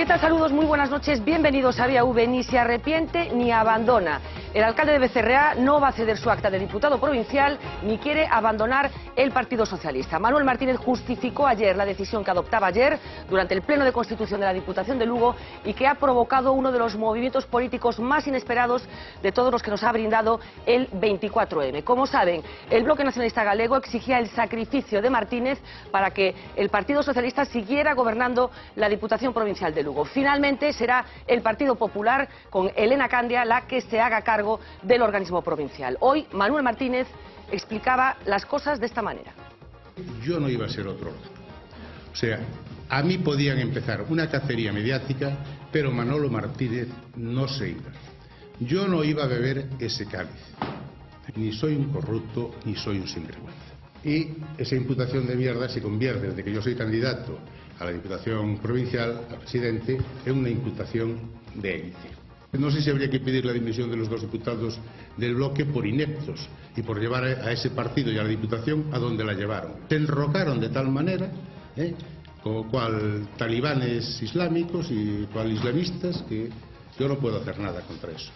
¿Qué tal? Saludos, muy buenas noches, bienvenidos a Vía V. Ni se arrepiente ni abandona. El alcalde de Becerreá no va a ceder su acta de diputado provincial ni quiere abandonar el Partido Socialista. Manuel Martínez justificó ayer la decisión que adoptaba ayer durante el Pleno de Constitución de la Diputación de Lugo y que ha provocado uno de los movimientos políticos más inesperados de todos los que nos ha brindado el 24M. Como saben, el Bloque Nacionalista Galego exigía el sacrificio de Martínez para que el Partido Socialista siguiera gobernando la Diputación Provincial de Lugo. Finalmente será el Partido Popular, con Elena Candia, la que se haga cargo del organismo provincial. Hoy Manuel Martínez explicaba las cosas de esta manera. Yo no iba a ser otro orden. O sea, a mí podían empezar una cacería mediática, pero Manolo Martínez no se iba. Yo no iba a beber ese cáliz. Ni soy un corrupto, ni soy un sinvergüenza. Y esa imputación de mierda se convierte, desde que yo soy candidato a la Diputación Provincial, a presidente, en una imputación de élite. No sé si habría que pedir la dimisión de los dos diputados del bloque por ineptos y por llevar a ese partido y a la Diputación a donde la llevaron. Se enrocaron de tal manera, como cual talibanes islámicos y cual islamistas, que yo no puedo hacer nada contra eso.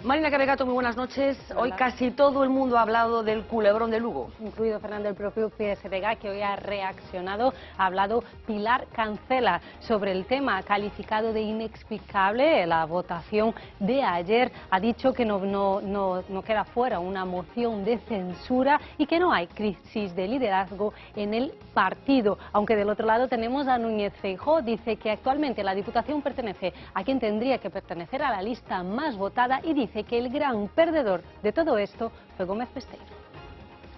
Marina Carregato, muy buenas noches. Hola. Hoy casi todo el mundo ha hablado del culebrón de Lugo. Incluido Fernando, el propio PSDG, que hoy ha reaccionado. Ha hablado Pilar Cancela sobre el tema, ha calificado de inexplicable la votación de ayer. Ha dicho que no queda fuera una moción de censura y que no hay crisis de liderazgo en el partido. Aunque del otro lado tenemos a Núñez Feijóo. Dice que actualmente la Diputación pertenece a quien tendría que pertenecer a la lista más votada y dice que el gran perdedor de todo esto fue Gómez Besteiro.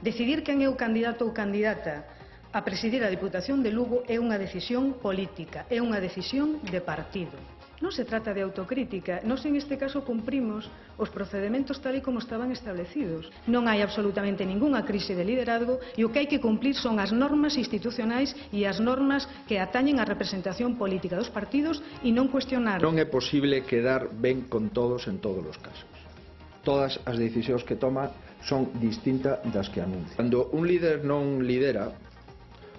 Decidir quen é o candidato ou candidata a presidir a Diputación de Lugo é unha decisión política, é unha decisión de partido. Non se trata de autocrítica, nós en este caso cumprimos os procedementos tal e como estaban establecidos. Non hai absolutamente ningunha crise de liderazgo e o que hai que cumplir son as normas institucionais e as normas que atañen á representación política dos partidos e non cuestionar. Non é posible quedar ben con todos en todos os casos. Todas as decisións que toma son distintas das que anuncia. Cando un líder non lidera,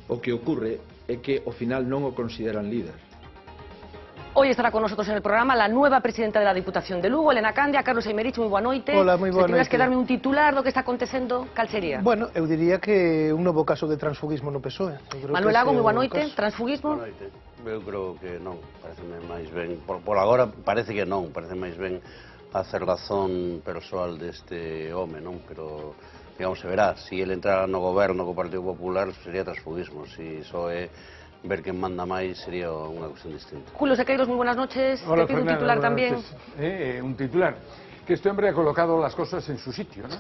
o que ocurre é que ao final non o consideran líder. Hoy estará con nosotros en el programa la nueva presidenta de la Diputación de Lugo, Elena Candia. Carlos Eimerich, moi boa noite. Hola, moi boa noite. Se tiveras que darme un titular do que está acontecendo, cal sería? Bueno, eu diría que un novo caso de transfugismo no PSOE. Manuel Lago, moi boa noite. Transfugismo? Boa noite. Eu creo que non, pareceme máis ben, por agora parece que non, parece máis ben a cerrazón persoal deste home, non? Pero, digamos, se verá, se ele entrara no goberno co Partido Popular sería transfugismo, se só é ver quen manda máis sería unha cuestión distinta. Julio Sequeiros, muy buenas noches. Hola, te pido un titular también. Un titular. Que este hombre ha colocado las cosas en su sitio, ¿no?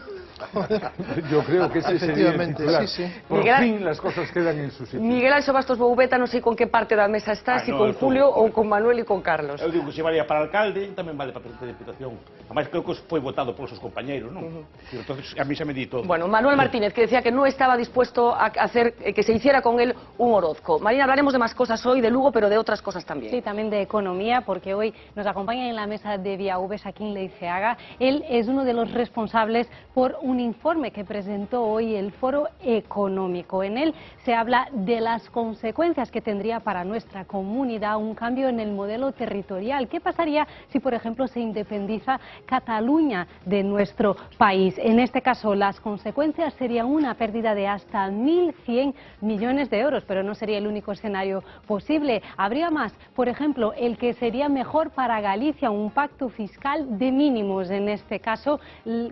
Yo creo que ese sería el titular. Sí. Por Miguel, fin las cosas quedan en su sitio. Miguel Anxo Bastos Boubeta, non sei con que parte da mesa está, si con Julio ou con Manuel e con Carlos. Eu digo que se valía para alcalde, tamén vale para presidente de Diputación. Además, creo que foi votado por seus compañeiros, non? Entonces, a mí se me di todo. Bueno, Manuel Martínez, que decía que no estaba dispuesto a hacer que se hiciera con él un Orozco. Marina, hablaremos de más cosas hoy, de Lugo, pero de otras cosas también. Sí, también de economía, porque hoy nos acompaña en la mesa de Vía V Joaquín Leiceaga. Él es uno de los responsables por un informe que presentó hoy el Foro Económico. En él se habla de las consecuencias que tendría para nuestra comunidad un cambio en el modelo territorial. ¿Qué pasaría si, por ejemplo, se independiza Cataluña de nuestro país? En este caso, las consecuencias serían una pérdida de hasta 1.100 millones de euros, pero no sería el único escenario posible. Habría más, por ejemplo, el que sería mejor para Galicia, un pacto fiscal de mínimos. En este caso,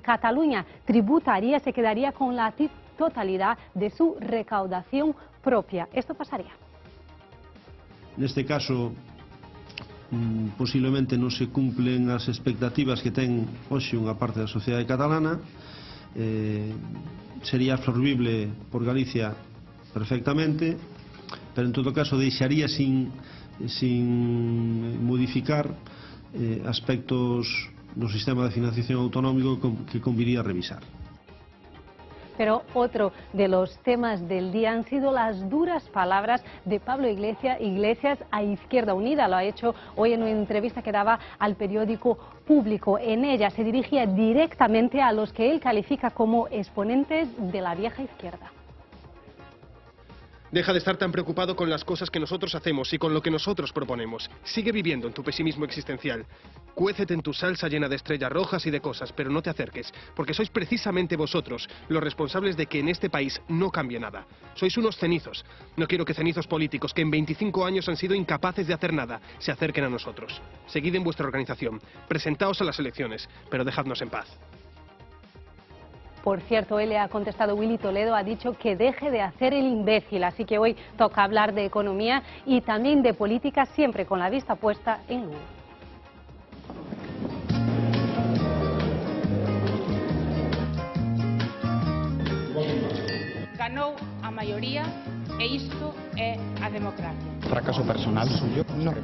Cataluña tributaría, se quedaría con la totalidad de su recaudación propia. Esto pasaría. Neste caso, posiblemente non se cumplen as expectativas que ten hoxe unha parte da sociedade catalana. Sería absorbible por Galicia perfectamente, pero en todo caso deixaría sin modificar aspectos do sistema de financiación autonómico que conviría revisar. Pero otro de los temas del día han sido las duras palabras de Pablo Iglesias a Izquierda Unida. Lo ha hecho hoy en una entrevista que daba al periódico Público. En ella se dirigía directamente a los que él califica como exponentes de la vieja izquierda. Deja de estar tan preocupado con las cosas que nosotros hacemos y con lo que nosotros proponemos. Sigue viviendo en tu pesimismo existencial. Cuécete en tu salsa llena de estrellas rojas y de cosas, pero no te acerques, porque sois precisamente vosotros los responsables de que en este país no cambie nada. Sois unos cenizos. No quiero que cenizos políticos, que en 25 años han sido incapaces de hacer nada, se acerquen a nosotros. Seguid en vuestra organización, presentaos a las elecciones, pero dejadnos en paz. Por cierto, él le ha contestado, Willy Toledo ha dicho que deje de hacer el imbécil, así que hoy toca hablar de economía y también de política, siempre con la vista puesta en Lugo. Ganou a maioría e isto é a democracia. Fracaso personal suyo, no,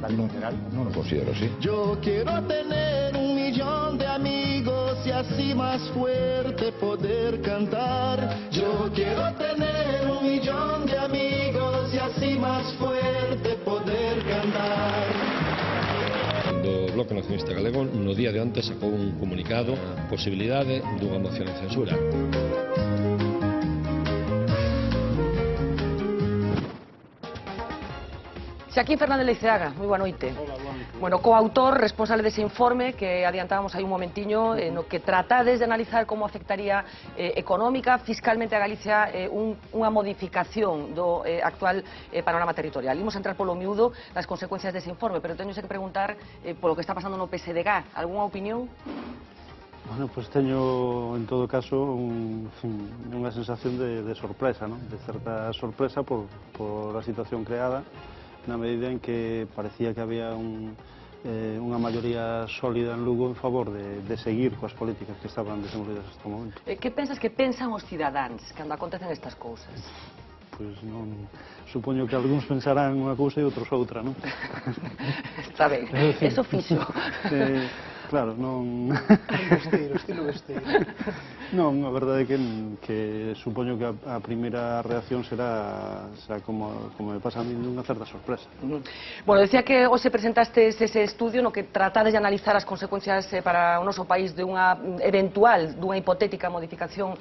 no lo considero así. Yo quiero tener 1 millón de amigos y así más fuerte poder cantar. Yo quiero tener 1 millón de amigos y así más fuerte poder cantar. O Bloque Nacionalista Galego no día de antes sacou un comunicado posibilidade dunha moción de censura. Xaquín Fernández Leiceaga, moi boa noite. Hola, boa noite. Bueno, coautor, responsable dese informe que adiantábamos aí un momentiño, no que tratades de analizar como afectaría económica, fiscalmente a Galicia unha modificación do actual panorama territorial. Imos entrar polo miúdo nas consecuencias dese informe, pero teño que preguntar polo que está pasando no PSDG. Algúnha opinión? Bueno, pues teño, en todo caso, unha sensación de sorpresa, ¿no? De certa sorpresa por a situación creada, na medida en que parecía que había unha maioría sólida en Lugo en favor de seguir coas políticas que estaban desenvolvidas hasta o momento. Que pensas que pensan os cidadáns cando acontecen estas cousas? Pois non, supoño que algúns pensarán unha cousa e outros outra, non? Está ben, eso fixo. Claro, non... Estilo vesteiro. Non, a verdade é que supoño que a primeira reacción será como me pasa a mí, unha certa sorpresa. Bueno, decía que hoxe presentaste ese estudio no que tratades de analizar as consecuencias para o noso país de unha eventual, dunha hipotética modificación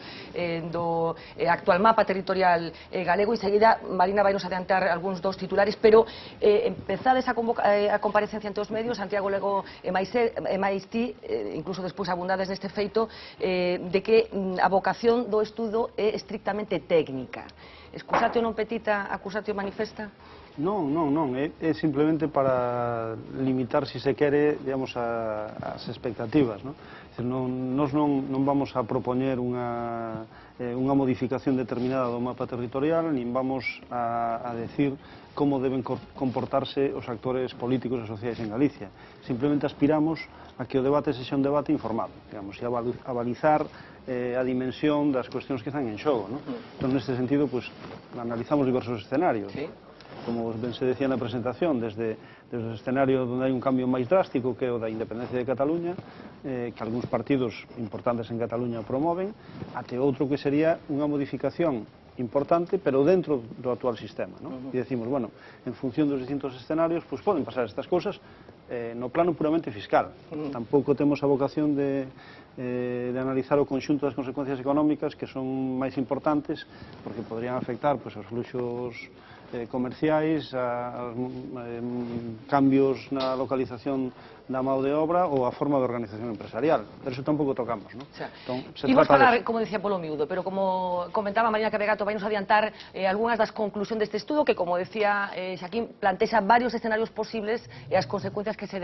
do actual mapa territorial galego. Enseguida, Marina vai nos adiantar algúns dos titulares, pero empezades a comparecencia ante os medios, Santiago Lego e máis ti, incluso despois abundades neste feito, de que a vocación do estudo é estrictamente técnica. Excusatio non petita, acusatio manifesta? Non, é simplemente para limitar, si se quere, digamos, as expectativas, non? Nos non vamos a propoñer unha modificación determinada do mapa territorial, nin vamos a decir como deben comportarse os actores políticos e sociais en Galicia. Simplemente aspiramos a que o debate sexa un debate informado, digamos, e a balizar a dimensión das cuestións que están en xogo, non? Entón, neste sentido, pues, analizamos diversos escenarios. Como ben se decía na presentación, desde o escenario onde hai un cambio máis drástico, que é o da independencia de Cataluña, que algúns partidos importantes en Cataluña promoven, até outro que sería unha modificación importante, pero dentro do actual sistema, non? E decimos, bueno, en función dos distintos escenarios, pues poden pasar estas cousas no plano puramente fiscal. Tampouco temos a vocación de analizar o conxunto das consecuencias económicas, que son máis importantes, porque podrían afectar os fluxos comerciais, a cambios na localización da mão de obra ou a forma de organización empresarial. Pero iso tampouco tocamos, non? Imos falar, como decía, polo miúdo, pero como comentaba Marina Cabegato, vai nos adiantar algunhas das conclusións deste estudo que, como decía Xaquín, plantexa varios escenarios posibles e as consecuencias que se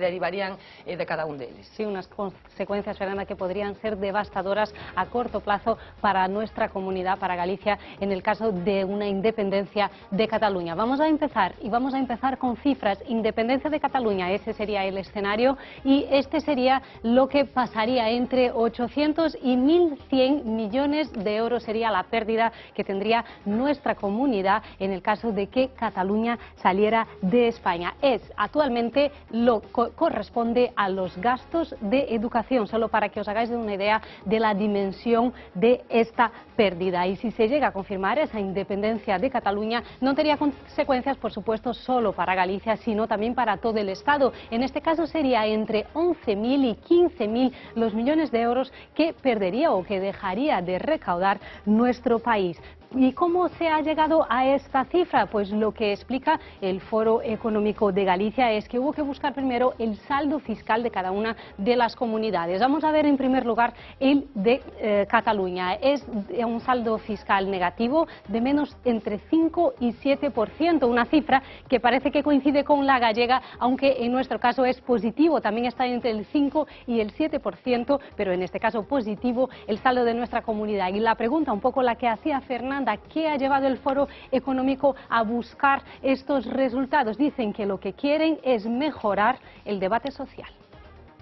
derivarían de cada un deles. Sí, unas consecuencias, Fernanda, que podrían ser devastadoras a corto plazo para nuestra comunidad, para Galicia, en el caso de una independencia de Cataluña. Vamos a empezar con cifras. Independencia de Cataluña, ese sería el escenario, y este sería lo que pasaría. Entre 800 y 1.100 millones de euros sería la pérdida que tendría nuestra comunidad en el caso de que Cataluña saliera de España. Actualmente lo corresponde a los gastos de educación, solo para que os hagáis una idea de la dimensión de esta pérdida. Y si se llega a confirmar esa independencia de Cataluña, no tendría consecuencias, por supuesto, solo para Galicia, sino también para todo el Estado. En este caso sería entre 11.000 y 15.000 los millones de euros que perdería o que dejaría de recaudar nuestro país. ¿Y cómo se ha llegado a esta cifra? Pues lo que explica el Foro Económico de Galicia es que hubo que buscar primero el saldo fiscal de cada una de las comunidades. Vamos a ver en primer lugar el de Cataluña. Es un saldo fiscal negativo de menos entre 5 y 7%, una cifra que parece que coincide con la gallega, aunque en nuestro caso es positivo, también está entre el 5 y el 7%, pero en este caso positivo el saldo de nuestra comunidad. Y la pregunta, un poco la que hacía Fernanda, ¿qué ha llevado el Foro Económico a buscar estos resultados? Dicen que lo que quieren es mejorar el debate social.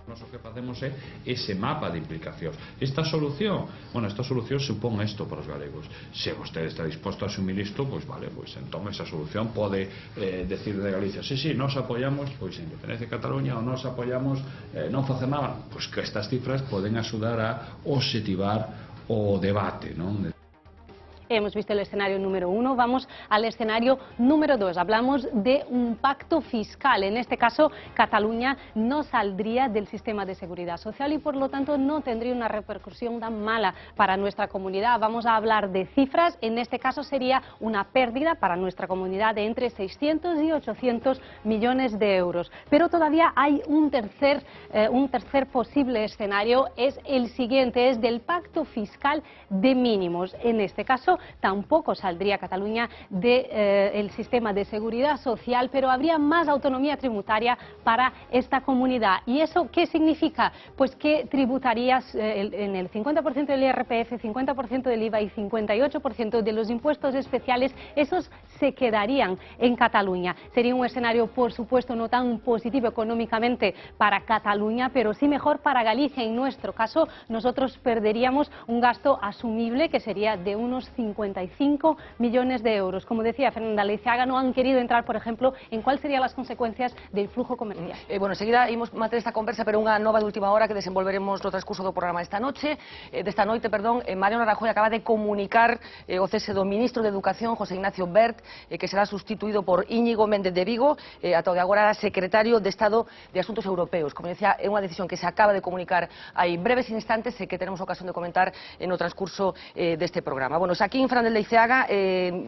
Nós o que facemos é ese mapa de implicacións. Esta solución supón isto para os galegos. Se vostede está disposto a asumir isto, pois vale, pois entón esa solución pode decir de Galicia, sí, nós apoiamos pois a independencia de Cataluña ou nós apoiamos non facer nada, pois que estas cifras poden axudar a obxectivar o debate, non? Hemos visto el escenario número 1, vamos al escenario número 2. Hablamos de un pacto fiscal. En este caso, Cataluña no saldría del sistema de seguridad social y por lo tanto no tendría una repercusión tan mala para nuestra comunidad. Vamos a hablar de cifras. En este caso sería una pérdida para nuestra comunidad de entre 600 y 800 millones de euros. Pero todavía hay un tercer posible escenario, es el siguiente, es del pacto fiscal de mínimos. En este caso, tampoco saldría Cataluña del sistema de seguridad social, pero habría más autonomía tributaria para esta comunidad. ¿Y eso qué significa? Pues que tributarías en el 50% del IRPF, 50% del IVA y 58% de los impuestos especiales, esos se quedarían en Cataluña. Sería un escenario, por supuesto, no tan positivo económicamente para Cataluña, pero sí mejor para Galicia. En nuestro caso, nosotros perderíamos un gasto asumible que sería de unos 55 millones de euros. Como decía Fernanda Leiceaga, no han querido entrar, por ejemplo, en cuáles serían las consecuencias del flujo comercial. Bueno, enseguida imos manter esta conversa, pero unha nova de última hora que desenvolveremos no transcurso do programa desta noite. Mariano Rajoy acaba de comunicar o cese do ministro de Educación, José Ignacio Wert, que será sustituído por Íñigo Méndez de Vigo, ata o de agora secretario de Estado de Asuntos Europeos. Como decía, é unha decisión que se acaba de comunicar hai breves instantes e que teremos ocasión de comentar no transcurso deste programa. Bueno, aquí en Fernández Leiceaga,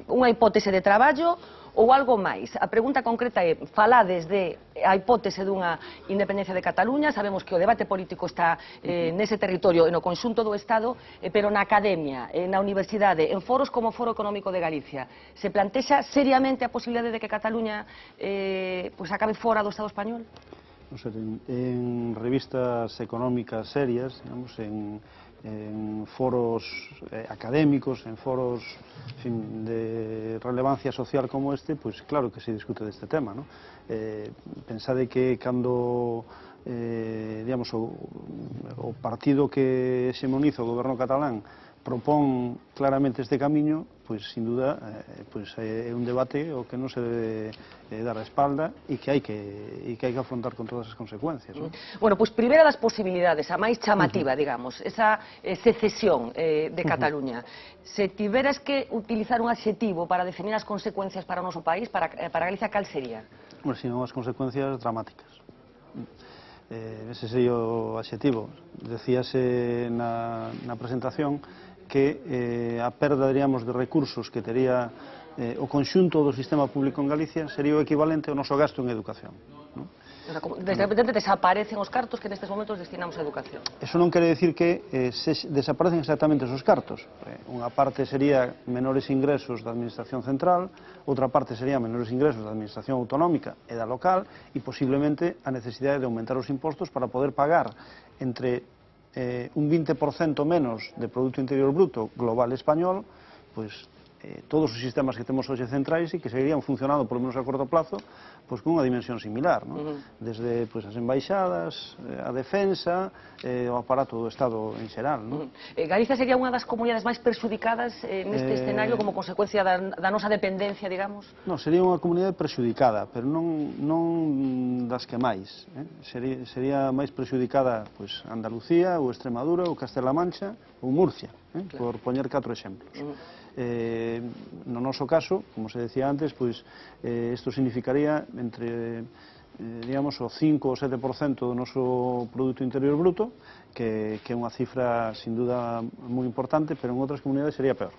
unha hipótese de traballo ou algo máis? A pregunta concreta é, falades de a hipótese dunha independencia de Cataluña, sabemos que o debate político está nese territorio e no conxunto do Estado, pero na academia, na universidade, en foros como o Foro Económico de Galicia, se plantexa seriamente a posibilidade de que Cataluña acabe fora do Estado español? En revistas económicas serias, digamos, en foros académicos, en foros de relevancia social como este, pues claro que se discute deste tema, ¿no? Pensade que cando digamos, o partido que xemoniza o goberno catalán propón claramente este camiño, pois sin duda é un debate o que non se debe dar a espalda e que hai que afrontar con todas as consecuencias, ¿no? Bueno, pois primeira das posibilidades, a máis chamativa, digamos, esa secesión de Cataluña. Se tiveras que utilizar un adxetivo para definir as consecuencias para o noso país, para Galicia, cal sería? Bueno, sino as consecuencias dramáticas. Ese sería o adxetivo. Decíase na presentación que a perda, diríamos, de recursos que tería o conxunto do sistema público en Galicia sería o equivalente ao noso gasto en educación, ¿no? Desde repente desaparecen os cartos que nestes momentos destinamos a educación. Eso non quere decir que desaparecen exactamente esos cartos. Unha parte sería menores ingresos da Administración Central, outra parte sería menores ingresos da Administración Autonómica e da local e posiblemente a necesidade de aumentar os impostos para poder pagar entre un 20% menos de Producto Interior Bruto global español, pois todos os sistemas que temos hoxe centrais e que seguirían funcionando, polo menos a corto plazo, pois con unha dimensión similar, ¿no? Desde as embaixadas, a defensa, o aparato do Estado en xeral, ¿no? Galicia sería unha das comunidades máis perxudicadas neste escenario como consecuencia da nosa dependencia, digamos? Non, sería unha comunidade perxudicada, pero non das que máis. Sería máis perxudicada Andalucía, ou Extremadura, ou Castela Mancha, ou Murcia, por poñer 4 exemplos. No noso caso, como se decía antes, isto significaría entre digamos, o 5 ou 7% do noso Produto Interior Bruto, que é unha cifra, sin duda, moi importante, pero en outras comunidades sería peor.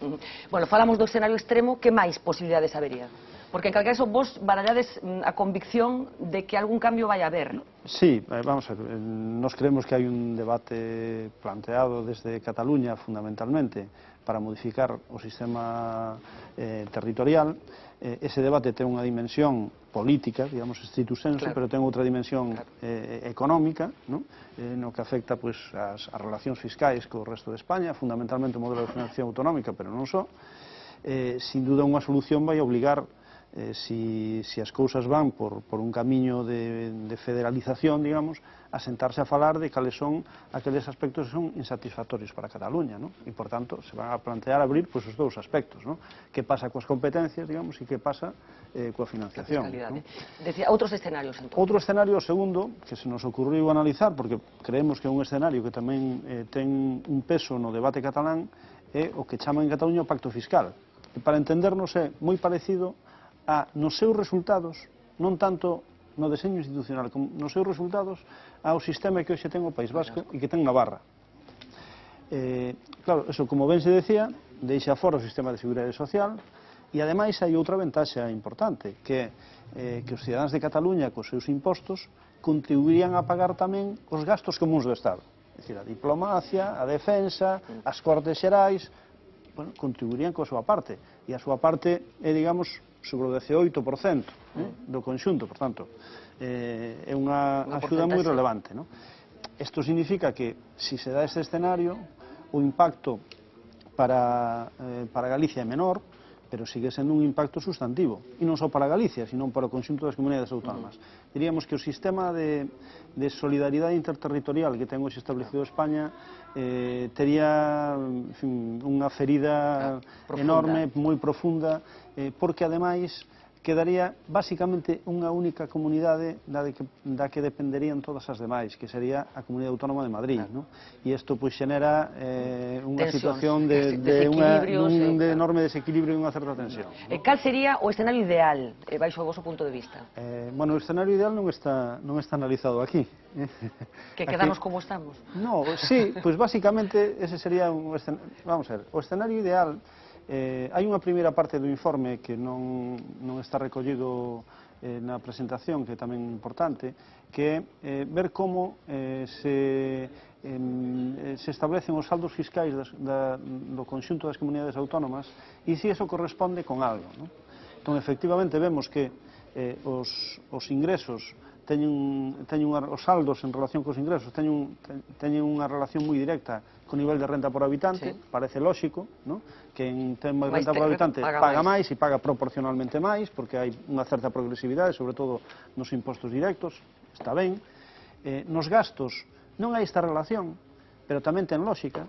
Bueno, falamos do escenario extremo, que máis posibilidades habería? Porque en calquera caso vos barallades a convicción de que algún cambio vai a haber. Sí, vamos a ver, nos creemos que hai un debate planteado desde Cataluña, fundamentalmente, para modificar o sistema territorial. Ese debate ten unha dimensión política, digamos, stricto sensu, pero ten outra dimensión económica, no que afecta pois, as relacións fiscais co resto de España, fundamentalmente o modelo de financiación autonómica, pero non só. Sin duda unha solución vai obligar, si as cousas van por un camiño de federalización, digamos, a sentarse a falar de cales son aqueles aspectos que son insatisfactorios para Cataluña, e, por tanto, se van a plantear abrir os dous aspectos, que pasa coas competencias, digamos, e que pasa coa financiación. Decía, outros escenarios, entón. Outro escenario, segundo, que se nos ocurriu analizar, porque creemos que é un escenario que tamén ten un peso no debate catalán, é o que chaman en Cataluña o pacto fiscal. E para entendernos é moi parecido nos seus resultados, non tanto no deseño institucional, como nos seus resultados ao sistema que hoxe ten o País Vasco e que ten Navarra. Claro, eso, como ben se decía, deixa fora o sistema de seguridade social e, ademais, hai outra ventaxa importante, que é que os cidadáns de Cataluña, cos seus impostos, contribuirían a pagar tamén os gastos comuns do Estado. É dicir, a diplomacia, a defensa, as Cortes Xerais, contribuirían coa súa parte. E a súa parte é, digamos, sobre o 18% do conxunto, por tanto, é unha axuda moi relevante. Isto significa que, se se dá este escenario, o impacto para Galicia é menor, pero sigue sendo un impacto sustantivo, e non só para Galicia, sino para o conxunto das comunidades autónomas. Diríamos que o sistema de solidaridade interterritorial que ten hoxe establecido España tería unha ferida enorme, moi profunda, porque ademais quedaría basicamente unha única comunidade da que dependerían todas as demais, que sería a Comunidade Autónoma de Madrid. E isto xenera unha situación de enorme desequilibrio e unha certa tensión. Cal sería o escenario ideal, baixo o vosso punto de vista? Bueno, o escenario ideal non está analizado aquí. Que quedamos como estamos? No, sí, pois basicamente ese sería un escenario. Vamos a ver, o escenario ideal. Hai unha primeira parte do informe que non está recollido na presentación, que é tamén importante, que é ver como se establecen os saldos fiscais do conxunto das comunidades autónomas e se iso corresponde con algo. Entón, efectivamente, vemos que os ingresos os saldos en relación cos ingresos teñen unha relación moi directa co nivel de renta por habitante, parece lóxico, que en ten máis renta por habitante paga máis e paga proporcionalmente máis, porque hai unha certa progresividade, sobre todo nos impostos directos, está ben. Nos gastos non hai esta relación, pero tamén ten lógica.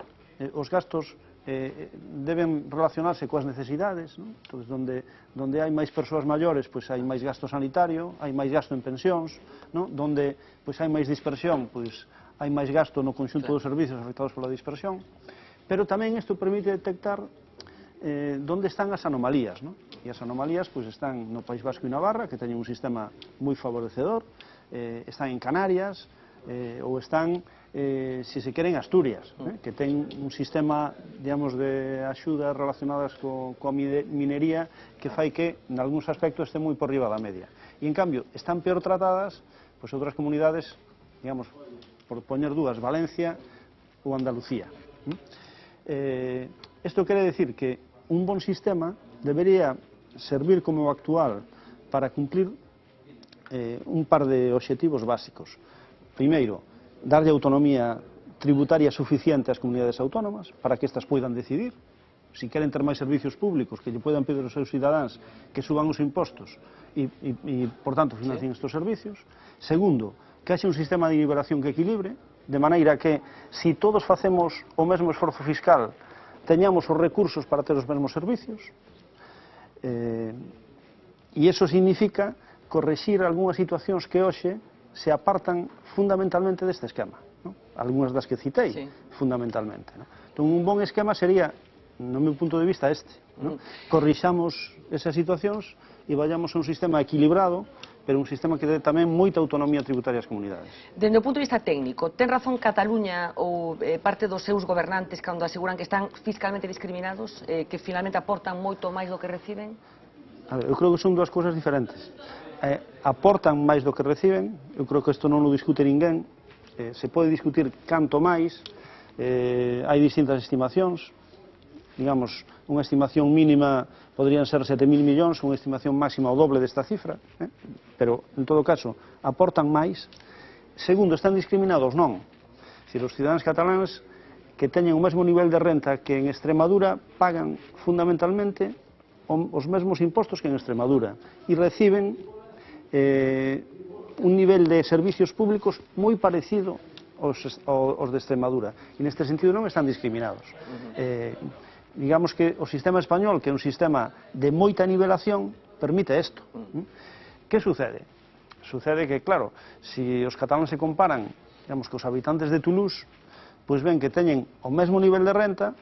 Os gastos deben relacionarse coas necesidades, entón, donde hai máis persoas maiores, pois hai máis gasto sanitario, hai máis gasto en pensións, donde pois hai máis dispersión, pois hai máis gasto no conxunto dos servicios afectados pola dispersión, pero tamén isto permite detectar onde están as anomalías, e as anomalías pois están no País Vasco e Navarra, que teñen un sistema moi favorecedor, están en Canarias, ou están, se se queren, Asturias, que ten un sistema, digamos, de axudas relacionadas coa minería que fai que, en algúns aspectos, este moi por riba da media. E, en cambio, están peor tratadas pois outras comunidades, digamos, por poñer dúas, Valencia ou Andalucía. Isto quere decir que un bon sistema debería servir como o actual para cumplir un par de obxectivos básicos. Primeiro, darlle autonomía tributaria suficiente ás comunidades autónomas para que estas poidan decidir. Si queren ter máis servicios públicos, que lle poidan pedir aos seus cidadáns que suban os impostos e, por tanto, financien estes servicios. Segundo, que haxe un sistema de liberación que equilibre, de maneira que, si todos facemos o mesmo esforzo fiscal, teñamos os recursos para ter os mesmos servicios. E iso significa correxir algunhas situacións que hoxe se apartan fundamentalmente deste esquema. Algúnas das que citei, fundamentalmente. Entón, un bon esquema sería, no meu punto de vista, este. Corrixamos esas situacións e vayamos a un sistema equilibrado pero un sistema que dé tamén moita autonomía tributaria ás comunidades. Dende o punto de vista técnico, ten razón Cataluña ou parte dos seus gobernantes cando aseguran que están fiscalmente discriminados, que finalmente aportan moito máis do que reciben? A ver, eu creo que son dúas cousas diferentes. Aportan máis do que reciben, eu creo que isto non o discute ninguén, se pode discutir canto máis, hai distintas estimacións, digamos, unha estimación mínima podrían ser 7.000 millóns, unha estimación máxima o doble desta cifra, pero, en todo caso, aportan máis. Segundo, están discriminados? Non. Os cidadáns cataláns que teñen o mesmo nivel de renta que en Extremadura pagan fundamentalmente os mesmos impostos que en Extremadura e reciben un nivel de servicios públicos moi parecido aos de Extremadura. E neste sentido non están discriminados. Digamos que o sistema español, que é un sistema de moita nivelación, permite isto. Que sucede? Sucede que, claro, se os cataláns se comparan, digamos, que os habitantes de Toulouse, pois ven que teñen o mesmo nivel de renta,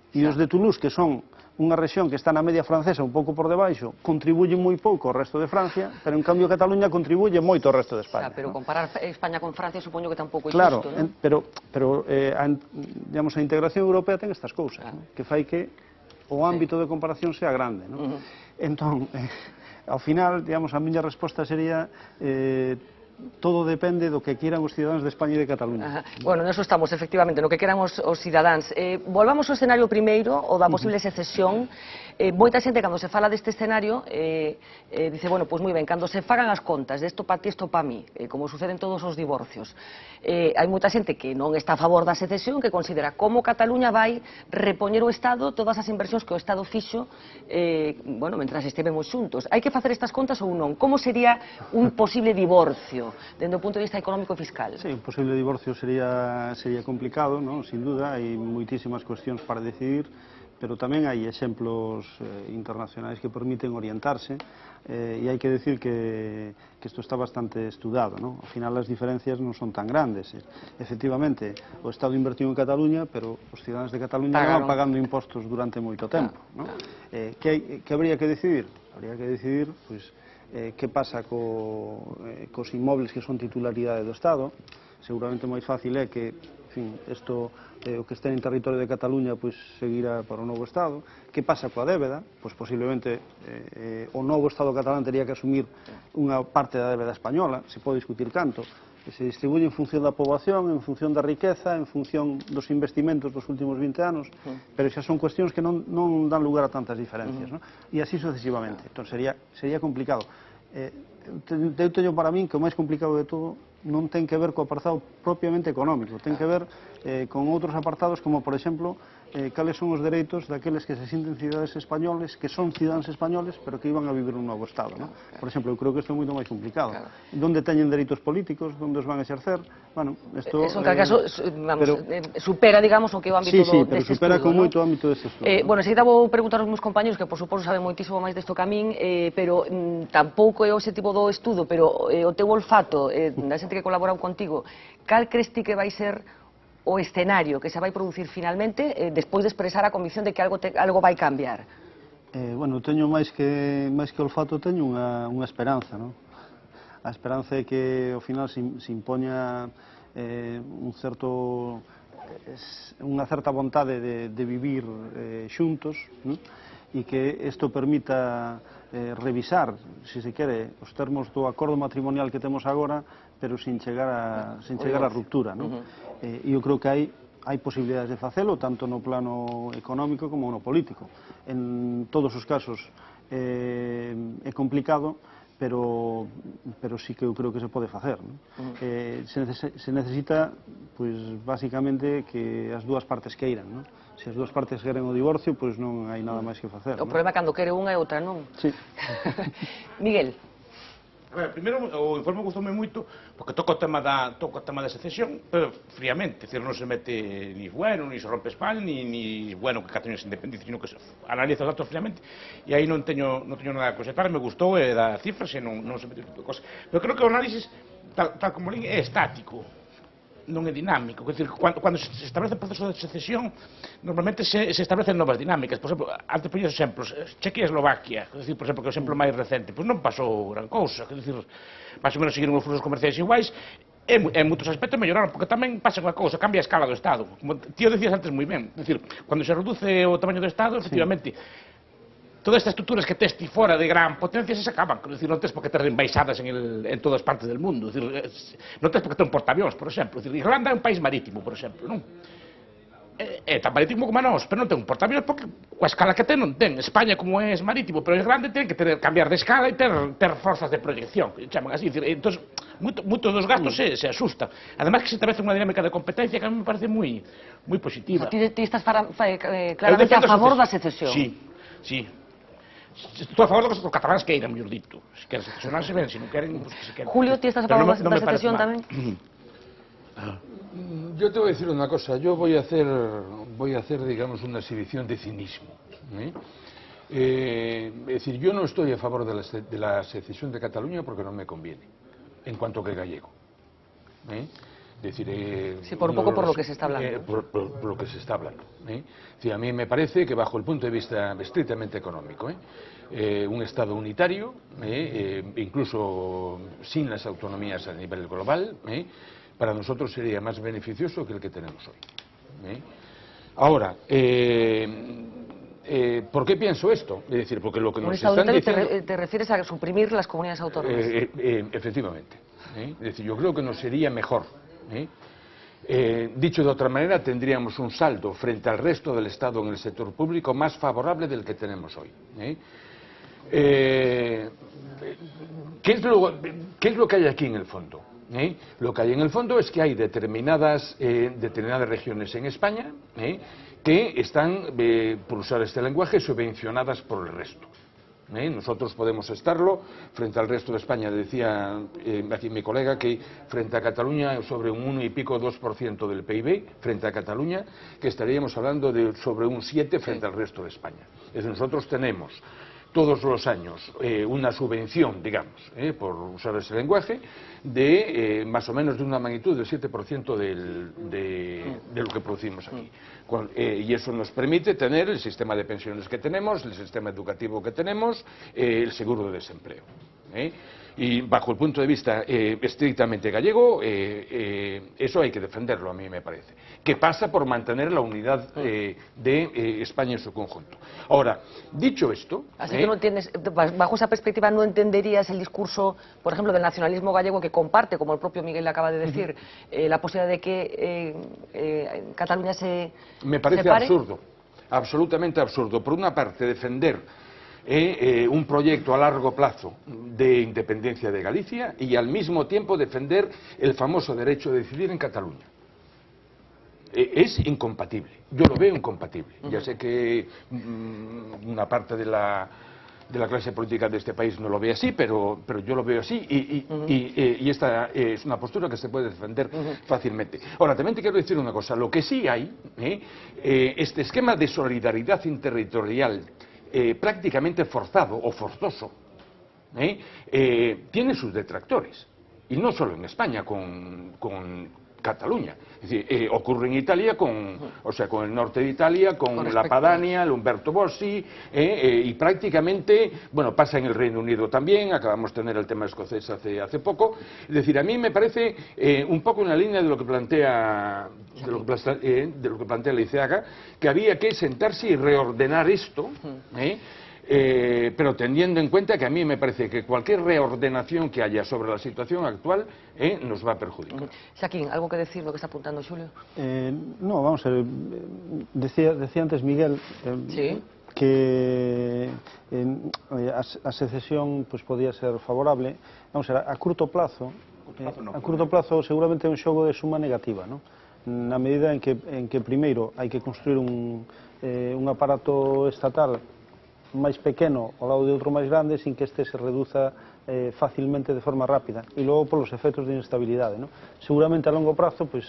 e os de Toulouse, que son unha rexión que está na media francesa un pouco por debaixo, contribuyen moi pouco ao resto de Francia, pero en cambio Cataluña contribuye moito ao resto de España. Pero comparar España con Francia supoño que tampouco é claro, xusto, non? pero digamos, a integración europea ten estas cousas, que fai que o ámbito de comparación sea grande. Entón, ao final, digamos, a miña resposta sería todo depende do que quieran os cidadáns de España e de Cataluña. Bueno, neso estamos, efectivamente, no que queran os cidadáns. Volvamos ao escenario primeiro, o da posible secesión. Moita xente, cando se fala deste escenario, dice, bueno, pois moi ben, cando se fagan as contas, de isto pa ti, isto pa mí, como sucede en todos os divorcios. Hai moita xente que non está a favor da secesión, que considera como Cataluña vai repoñer o Estado todas as inversións que o Estado fixo, bueno, mentras estivemos xuntos. Hai que facer estas contas ou non? Como sería un posible divorcio, dende o punto de vista económico e fiscal? Sí, un posible divorcio sería complicado, ¿no? Sin duda, hai moitísimas cuestións para decidir, pero tamén hai exemplos internacionais que permiten orientarse, e hai que decir que isto está bastante estudado, ¿no? Ao final as diferencias non son tan grandes. Efectivamente, o Estado invertiu en Cataluña, pero os cidadáns de Cataluña van pagando impostos durante moito tempo, ¿no? Que habría que decidir? Habría que decidir, pois, que pasa cos inmobles que son titularidade do Estado. Seguramente máis fácil é que, en fin, isto, o que este en territorio de Cataluña, pois, seguirá para o novo Estado. Que pasa coa débeda? Pois, posiblemente, o novo Estado catalán teria que asumir unha parte da débeda española, se pode discutir canto, que se distribuye en función da poboación, en función da riqueza, en función dos investimentos dos últimos 20 anos, pero xa son cuestións que non dan lugar a tantas diferencias, ¿no? E así sucesivamente. Entón, sería complicado. Eu teño para min que o máis complicado de todo non ten que ver co apartado propiamente económico, ten que ver con outros apartados como, por exemplo, cales son os dereitos daqueles que se sinten cidadãos españoles, que son cidadáns españoles, pero que iban a vivir nun novo Estado, ¿no? Por exemplo, eu creo que isto é moito máis complicado. Donde teñen dereitos políticos, donde os van a exercer, bueno, isto... Eso, en calquera caso, supera, digamos, o que é o ámbito deste estudo. Sí, pero supera con moito o ámbito deste estudo. Bueno, seguida vou preguntar aos meus compañeros, que por suposto saben moitísimo máis desto que a min, pero tampouco é o objetivo do estudo, pero o teu olfato, da xente que colaborou contigo, cal crees ti que vai ser o escenario que se vai producir finalmente despois de expresar a convicción de que algo vai cambiar? Bueno, teño máis que olfato, teño unha esperanza, non? A esperanza é que ao final se impoña unha certa vontade de vivir xuntos, e que isto permita revisar, se se quere, os termos do acordo matrimonial que temos agora, pero sin chegar a ruptura, non? E eu creo que hai posibilidades de facelo, tanto no plano económico como no político. En todos os casos é complicado, pero sí que eu creo que se pode facer, non? Se necesita, pois, basicamente, que as dúas partes queiran, non? Se as dúas partes queren o divorcio, pois non hai nada máis que facer. O problema é cando quere unha e outra non. Sí. Miguel. A ver, primeiro, o informe gustoume moito porque toca o tema da secesión, pero fríamente, decir, non se mete ni bueno, ni se rompe España, ni bueno que Cataluña se independice, sino que se analiza os datos fríamente, e aí non teño nada a conxetar, me gustou das cifras e non se mete tipo de cosas. Pero creo que o análisis, tal como lín, é estático. non é dinámico. Quer dizer, cando se establece o proceso de secesión, normalmente se establecen novas dinámicas. Por exemplo, antes poñes exemplos, Chequia e Eslovaquia, quer dizer, por exemplo, que é o exemplo máis recente, pois non pasou gran cousa, quer dizer, máis ou menos seguiron os fluxos comerciais iguais, e en moitos aspectos melloraron, porque tamén pasa unha cousa, cambia a escala do Estado. Como tío decías antes moi ben, é dicir, cando se reduce o tamaño do Estado, efectivamente, todas estas estructuras que tes ti fora de gran potencia se acaban, é dicir, non tes por que ter embaixadas en todas partes del mundo, é dicir, non tes por que ter un portaavións, por exemplo, é dicir, Irlanda é un país marítimo, por exemplo, non? É tan marítimo como a nós, pero non ten un portaavións porque coa escala que ten non ten. España, como é marítimo, pero é grande, ten que cambiar de escala e ter forzas de proyección, que chaman así. Entón, moitos dos gastos se asustan. Además que se establece unha dinámica de competencia que a mí me parece moi positiva. Ti estás claramente a favor da secesión. Sí. Estou a favor dos cataláns que eiran, mellor dito. Se queren secesionarse ben, se non queren, pues que se queren. Julio, ti estás a favor da secesión tamén? Yo te voy a decir una cosa, yo voy a hacer digamos, una exhibición de cinismo. Es decir, yo no estoy a favor de la secesión de Cataluña porque no me conviene, en cuanto que gallego. Sí, por un poco por lo que se está hablando. Por lo que se está hablando. A mí me parece que bajo el punto de vista estrictamente económico, un Estado unitario, incluso sin las autonomías a nivel global, para nosotros sería más beneficioso que el que tenemos hoy. Ahora, ¿por qué pienso esto? Es decir, porque lo que nos están diciendo... ¿Te refieres a suprimir las comunidades autónomas? Efectivamente. Es decir, yo creo que nos sería mejor. Dicho de otra manera, tendríamos un saldo frente al resto del Estado en el sector público más favorable del que tenemos hoy. ¿Qué es lo que hay aquí en el fondo? Lo que hay en el fondo es que hay determinadas regiones en España que están, por usar este lenguaje, subvencionadas por el resto. Nosotros podemos estarlo frente al resto de España. Decía aquí mi colega que frente a Cataluña sobre un 1 y pico 2% del PIB, frente a Cataluña, que estaríamos hablando de sobre un 7 frente al resto de España. Es decir, nosotros tenemos todos los años una subvención, digamos, por usar ese lenguaje, de más o menos de una magnitud del 7% de lo que producimos aquí. Y eso nos permite tener el sistema de pensiones que tenemos, el sistema educativo que tenemos, el seguro de desempleo. Y bajo el punto de vista estrictamente gallego, eso hay que defenderlo, a mí me parece. Que pasa por mantener la unidad de España en su conjunto. Ahora, dicho esto... Así que no entiendes, bajo esa perspectiva no entenderías el discurso, por ejemplo, del nacionalismo gallego que comparte, como el propio Miguel acaba de decir, la posibilidad de que Cataluña se me parece separe. Absurdo, absolutamente absurdo. Por una parte, defender un proyecto a largo plazo de independencia de Galicia y al mismo tiempo defender el famoso derecho de decidir en Cataluña. Es incompatible, yo lo veo incompatible. Ya sé que una parte de la clase política de este país no lo ve así, pero yo lo veo así y esta es una postura que se puede defender fácilmente. Ahora, también te quiero decir una cosa, lo que sí hay, este esquema de solidaridad interterritorial prácticamente forzado o forzoso, tiene sus detractores, y no solo en España, con Cataluña. Es decir, ocurre en Italia, con el norte de Italia, con la Padania, el Umberto Bossi, y prácticamente, bueno, pasa en el Reino Unido también, acabamos de tener el tema escocés hace poco. Es decir, a mí me parece un poco en la línea de lo que plantea Leiceaga, que había que sentarse y reordenar esto, pero teniendo en cuenta que a mí me parece que cualquier reordenación que haya sobre la situación actual nos va a perjudicar. Xaquín, ¿algo que decir lo que está apuntando Xulio? No, vamos a ver, decía antes Miguel que a secesión pues, podía ser favorable. Vamos a ver, a curto plazo seguramente é un xogo de suma negativa, ¿no? Na medida en que primeiro hai que construir un aparato estatal máis pequeno ao lado de outro máis grande sin que este se reduza facilmente de forma rápida e logo polos efectos de inestabilidade, ¿no? Seguramente a longo prazo pues,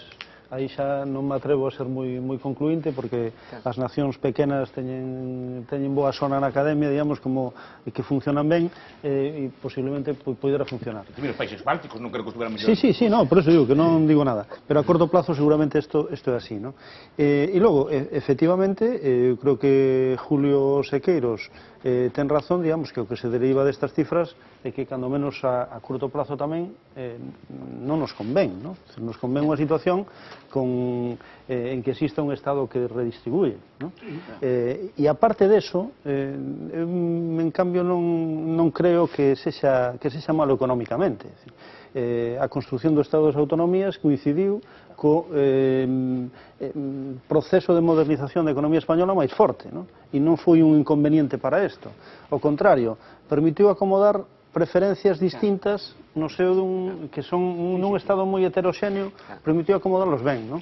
aí xa non me atrevo a ser moi concluinte, porque as nacións pequenas teñen boa zona na academia, digamos, como que funcionan ben, e posiblemente poderá funcionar. Os países bálticos non creo que estuveran mellor. Sí, no, por eso digo que non digo nada, pero a corto plazo seguramente isto é así, ¿no? E logo, efectivamente, eu creo que Julio Sequeiros ten razón, digamos, que o que se deriva destas cifras é que, cando menos a curto plazo tamén, non nos convén, ¿no? Nos convén unha situación en que exista un Estado que redistribuye, ¿no? E aparte deso, eu, en cambio, non creo que sexa malo económicamente. A construción do Estado das Autonomías coincidiu co proceso de modernización da economía española máis forte, ¿no? E non foi un inconveniente para isto. Ao contrario, permitiu acomodar preferencias distintas no seu que son nun estado moi heteroxéneo, permitiu acomodarlos ben, ¿no?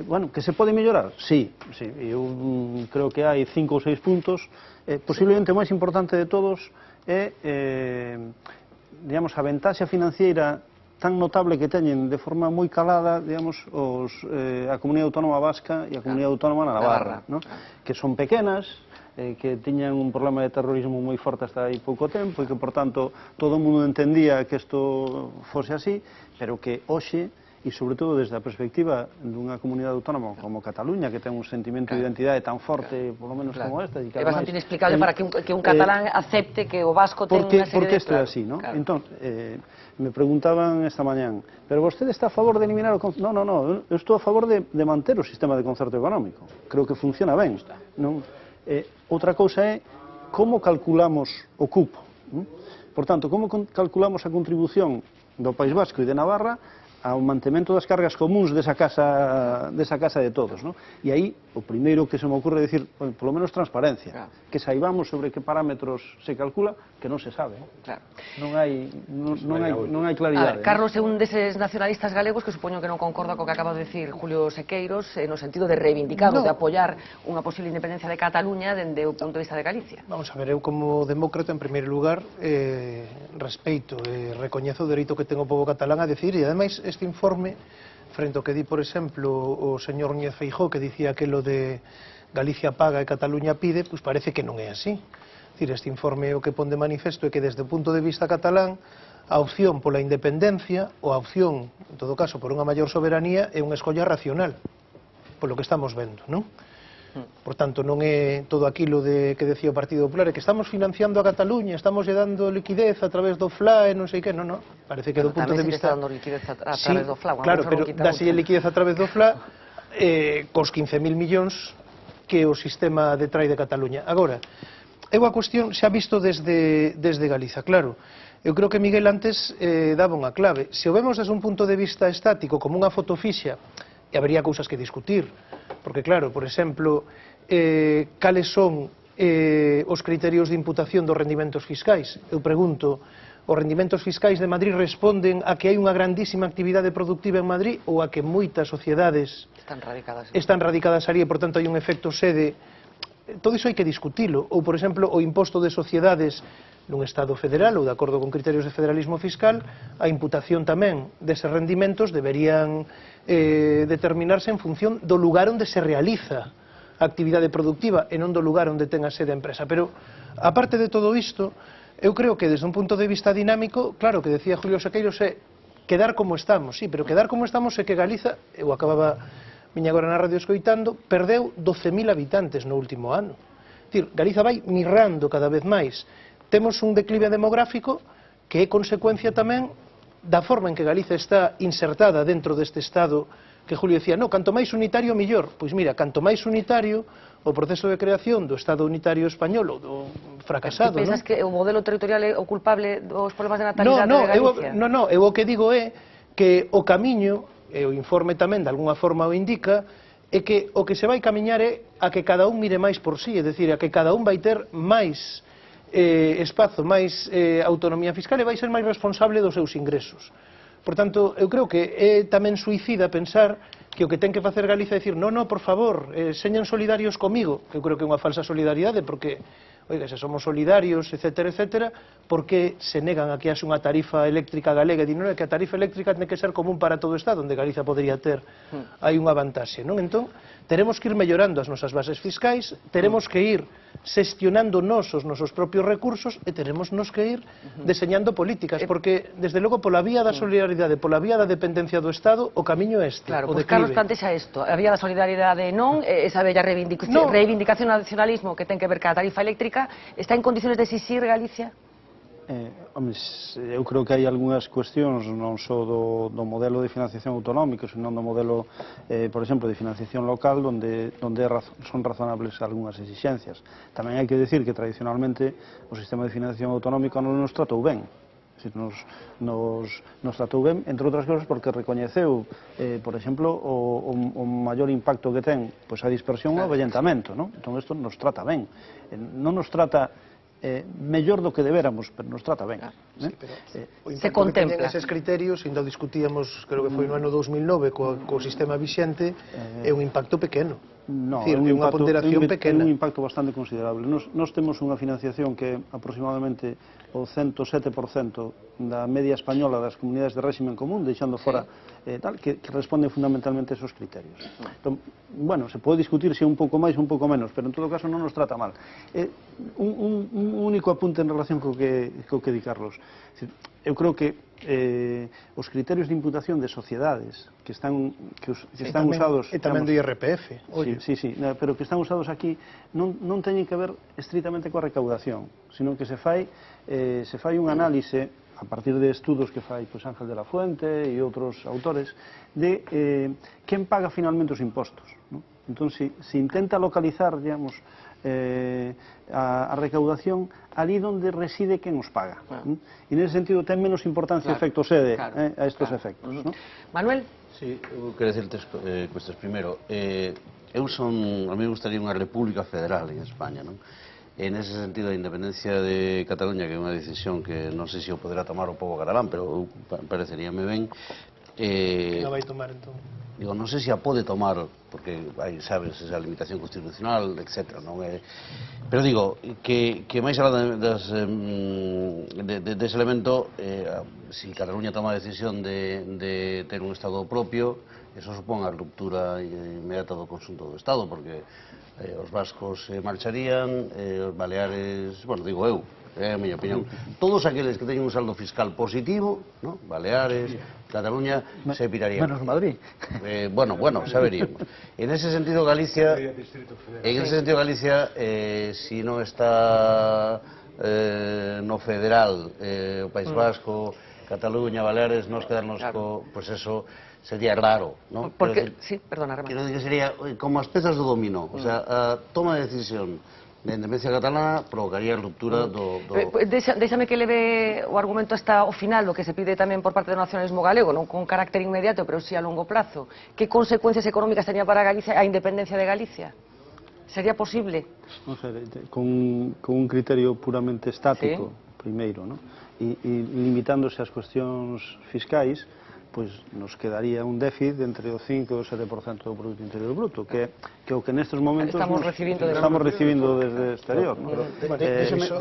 Bueno, que se pode mellorar? Sí, eu creo que hai 5 ou 6 puntos. Posiblemente o máis importante de todos é, digamos, a ventaxa financiera tan notable que teñen de forma moi calada, digamos, a Comunidade Autónoma Vasca e a Comunidade Autónoma na Navarra, ¿no? Que son pequenas, que tiñan un problema de terrorismo moi forte hasta aí pouco tempo e que, por tanto, todo o mundo entendía que isto fose así, pero que hoxe, e sobre todo desde a perspectiva dunha comunidade autónoma como Cataluña, que ten un sentimento de identidade tan forte, polo menos como esta, e que é bastante inexplicable para que un catalán acepte que o vasco ten unha serie de... Porque isto é así, ¿no? Entón, me preguntaban esta mañán, pero vostede está a favor de eliminar o concerto? No, eu estou a favor de manter o sistema de concerto económico. Creo que funciona ben, non? Outra cousa é como calculamos o cupo. Por tanto, como calculamos a contribución do País Vasco e de Navarra ao mantemento das cargas comuns desa casa de todos, ¿no? E aí, o primeiro que se me ocurre decir, polo menos transparencia, que saibamos sobre que parámetros se calcula, que non se sabe. Non hai claridade. Carlos é un deses nacionalistas galegos que supoño que non concorda co que acaba de decir Julio Sequeiros no sentido de reivindicar ou de apoiar unha posible independencia de Cataluña dende o punto de vista de Galicia. Vamos a ver, eu como demócrata, en primeiro lugar, respeito e recoñezo o dereito que ten o pobo catalán a decidir, e ademais este informe, frente ao que di, por exemplo, o señor Núñez Feijóo, que dicía aquilo de Galicia paga e Cataluña pide, pois parece que non é así. Este informe o que pon de manifesto é que desde o punto de vista catalán a opción pola independencia ou a opción, en todo caso, por unha maior soberanía é unha escolla racional, polo que estamos vendo, non? Por tanto, non é todo aquilo que decía o Partido Popular, que estamos financiando a Cataluña, estamos lle dando liquidez a través do FLA e non sei que, non. Parece que do punto de vista... Tamén se está dando liquidez a través do FLA. Claro, pero dase liquidez a través do FLA cos 15.000 millóns que o sistema detrai de Cataluña. Agora, eu a cuestión xa visto desde Galiza, claro. Eu creo que Miguel antes daba unha clave. Se o vemos desde un punto de vista estático, como unha foto fixa, e habería cousas que discutir, porque claro, por exemplo, cales son os criterios de imputación dos rendimentos fiscais? Eu pregunto, os rendimentos fiscais de Madrid responden a que hai unha grandísima actividade productiva en Madrid ou a que moitas sociedades están radicadas ali e, por tanto, hai un efecto sede? Todo iso hai que discutilo. Ou, por exemplo, o imposto de sociedades nun Estado federal ou de acordo con criterios de federalismo fiscal, a imputación tamén deses rendimentos deberían determinarse en función do lugar onde se realiza a actividade productiva e non do lugar onde ten a sede a empresa. Pero, aparte de todo isto, eu creo que desde un punto de vista dinámico, claro, que decía Julio Sequeiros, é quedar como estamos, sí, pero quedar como estamos é que Galiza, eu acababa viña agora na radio escoitando, perdeu 12.000 habitantes no último ano. Galiza vai mirrando cada vez máis. Temos un declive demográfico que é consecuencia tamén da forma en que Galiza está insertada dentro deste Estado que Julio decía, no, canto máis unitario, millor. Pois mira, canto máis unitario, o proceso de creación do Estado unitario español ou do fracasado, non? Pensas que o modelo territorial é o culpable dos problemas de natalidade de Galicia? Non, eu o que digo é que o camiño, e o informe tamén de alguna forma o indica, é que o que se vai camiñar é a que cada un mire máis por sí, é dicir, a que cada un vai ter máis espazo, máis autonomía fiscal e vai ser máis responsable dos seus ingresos. Por tanto, eu creo que é tamén suicida pensar que o que ten que facer Galiza é dicir, no, por favor, señan solidarios comigo, que eu creo que é unha falsa solidaridade, porque oiga, se somos solidarios, etcétera, etcétera, por que se negan a que haxe unha tarifa eléctrica galega? E di, non, é que a tarifa eléctrica ten que ser común para todo o Estado, onde Galicia podría ter hai unha vantaxe, non? Entón, teremos que ir mellorando as nosas bases fiscais, teremos que ir xestionando os nosos propios recursos e teremos que ir deseñando políticas, porque, desde logo, pola vía da solidaridade, pola vía da dependencia do Estado, o camiño é este, claro, o pues declive. Carlos plantexa isto, a vía da solidaridade non, esa bella reivindicación do nacionalismo que ten que ver ca tarifa eléctrica, está en condiciones de exixir Galicia? Home, eu creo que hai algunhas cuestións non só do modelo de financiación autonómico, senón do modelo, por exemplo, de financiación local, donde son razonables algunhas exixencias. Tamén hai que decir que tradicionalmente o sistema de financiación autonómico non nos tratou ben. Nos tratou ben, entre outras cousas, porque recoñeceu, por exemplo, o maior impacto que ten a dispersión ao avellentamento. Entón, isto nos trata ben. Non nos trata mellor do que deberamos, pero nos trata ben. O impacto que teñen eses criterios, ainda discutíamos, creo que foi no ano 2009, co sistema vixente, é un impacto pequeno. Non, é unha ponderación pequena. É un impacto bastante considerable. Nos temos unha financiación que é aproximadamente o 107% da media española das comunidades de réximen común, deixando fora que responden fundamentalmente a esos criterios. Entón, bueno, se pode discutir se un pouco máis ou un pouco menos, pero en todo caso non nos trata mal. Un único apunte en relación co que di Carlos. Eu creo que os criterios de imputación de sociedades que están usados... E tamén do IRPF. Sí, pero que están usados aquí non teñen que ver estritamente coa recaudación, sino que se fai un análise a partir de estudos que fai Ángel de la Fuente e outros autores de quen paga finalmente os impostos. Entón, se intenta localizar, digamos, a recaudación ali onde reside quen os paga. E nese sentido ten menos importancia o efecto sede a estes efectos. Manuel? Sí, eu quero decir tres cuestas. Primeiro, a mí me gustaría unha república federal en España, non? En ese sentido, a independencia de Cataluña, que é unha decisión que non sei se o poderá tomar o povo catalán, pero pareceríame ben. Que vai tomar, entón? Digo, non sei se a pode tomar, porque hai, sabes, esa limitación constitucional, etc. Pero digo, que máis alá dese elemento, se Cataluña toma a decisión de ter un Estado propio, eso supón a ruptura inmediata do conxunto do Estado, porque os vascos marcharían, os baleares, bueno, digo eu, é a miña opinión, todos aqueles que teñen un saldo fiscal positivo, Baleares, Cataluña, se pirarían. Menos Madrid. Bueno, xa veríamos. En ese sentido, Galicia, si non está no federal, o País Vasco, Cataluña, Baleares, nos quedarnos pues eso sería raro, ¿no? Porque, sí, perdona, Ramón. Quiero decir que sería como as pezas do dominó, o sea, a toma de decisión de independencia catalana provocaría a ruptura do... Déxame que leve o argumento hasta o final do que se pide tamén por parte do nacionalismo galego, non con carácter inmediato, pero sí a longo plazo. Que consecuencias económicas tenía para Galicia a independencia de Galicia? Sería posible? Non sei, con un criterio puramente estático, primeiro, non? E limitándose ás cuestións fiscais, pois nos quedaría un déficit entre o 5 e o 7% do Produto Interior Bruto, que é o que nestes momentos estamos recibindo desde o exterior.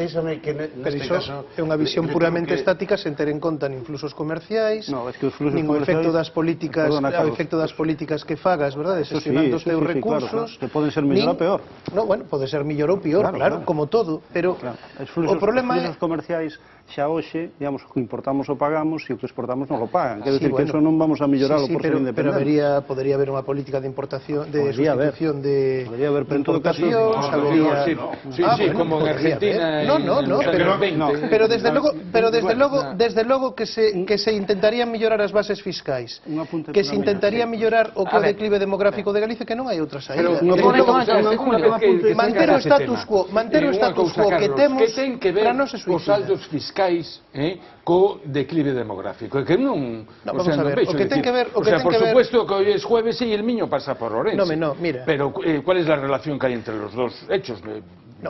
Díxame que neste caso... É unha visión puramente estática sen ter en conta nin fluxos comerciais, nin o efecto das políticas que fagas, verdade? Xestionando os teus recursos. Que poden ser mellor ou peor. Bueno, pode ser mellor ou peor, claro, como todo, pero o problema é... Os fluxos comerciais xa hoxe, digamos, o que importamos o pagamos e o que exportamos non lo pagan. Quer decir que eso non vamos a melloralo por ser independentes. Pero podería haber unha política de importación, de sustitución de importacións, Sí, como en Argentina. Pero desde logo que se intentarían mellorar as bases fiscais, que se intentaría mellorar o declive demográfico de Galicia, que non hai outra saída. Manter o status quo que temos para non se suicida. Os saldos fiscais co declive demográfico. É que non... Vamos a ver, o que ten que ver... O sea, por supuesto que hoy es jueves y el niño pasa por Orense. No, mira. Pero, ¿cuál es la relación que hay entre los dos hechos?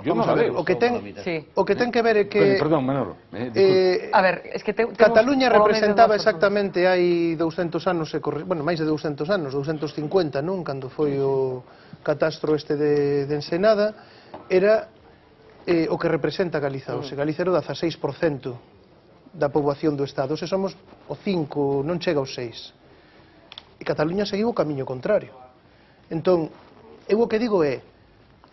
Yo no la veo. O que ten que ver é que... Perdón, Manolo. A ver, es que Cataluña representaba exactamente hai 200 anos, bueno, máis de 200 anos, 250, non? Cando foi o catastro este de Ensenada, era o que representa Galiza hoxe. Galiza é o 16% da poboación do Estado. Hoxe somos o 5, non chega aos 6. E Cataluña seguiu o camiño contrario. Entón, eu o que digo é,